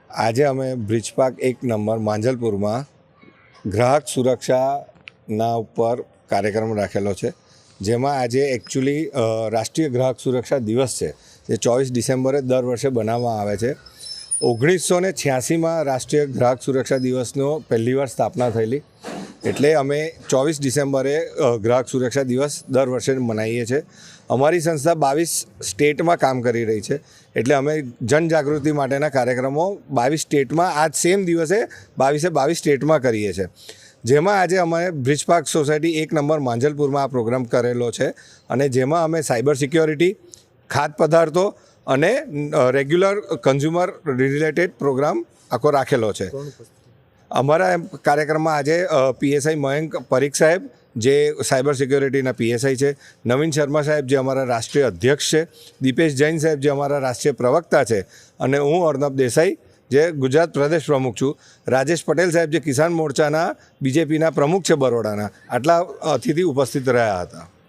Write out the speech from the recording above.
આજે અમે bridge park 1 number માંજલપુરમાં ગ્રાહક સુરક્ષાના ઉપર કાર્યક્રમ રાખેલો છે, જેમાં આજે એકચ્યુઅલી રાષ્ટ્રીય ગ્રાહક સુરક્ષા દિવસ છે, જે 24 ડિસેમ્બરે દર વર્ષે બનાવવામાં આવે છે. 1986માં રાષ્ટ્રીય ગ્રાહક સુરક્ષા દિવસનો પહેલીવાર સ્થાપના થયેલી, એટલે અમે 24 ડિસેમ્બરે ગ્રાહક સુરક્ષા દિવસ દર વર્ષે મનાવીએ છીએ. અમારી સંસ્થા 22 સ્ટેટમાં કામ કરી રહી છે, એટલે અમે જનજાગૃતિ માટેના કાર્યક્રમો 22 સ્ટેટમાં આ જ સેમ દિવસે 22 સ્ટેટમાં કરીએ છીએ. જેમાં આજે અમે બ્રિજ પાર્ક સોસાયટી 1 નંબર માંજલપુરમાં આ પ્રોગ્રામ કરેલો છે, અને જેમાં અમે સાયબર સિક્યોરિટી, ખાદ્ય પદાર્થો અને રેગ્યુલર કન્ઝ્યુમર રિલેટેડ પ્રોગ્રામ આખો રાખેલો છે. અમારા કાર્યક્રમમાં આજે પીએસઆઈ મયંક પરીખ સાહેબ, જે સાયબર સિક્યોરિટીના પીએસઆઈ છે, નવીન શર્મા સાહેબ, જે અમારા રાષ્ટ્રીય અધ્યક્ષ છે, દીપેશ જૈન સાહેબ, જે અમારા રાષ્ટ્રીય પ્રવક્તા છે, અને હું અર્નબ દેસાઈ, જે ગુજરાત પ્રદેશ પ્રમુખ છું, રાજેશ પટેલ સાહેબ, જે કિસાન મોરચાના બીજેપીના પ્રમુખ છે બરોડાના, આટલા અતિથિ ઉપસ્થિત રહ્યા હતા.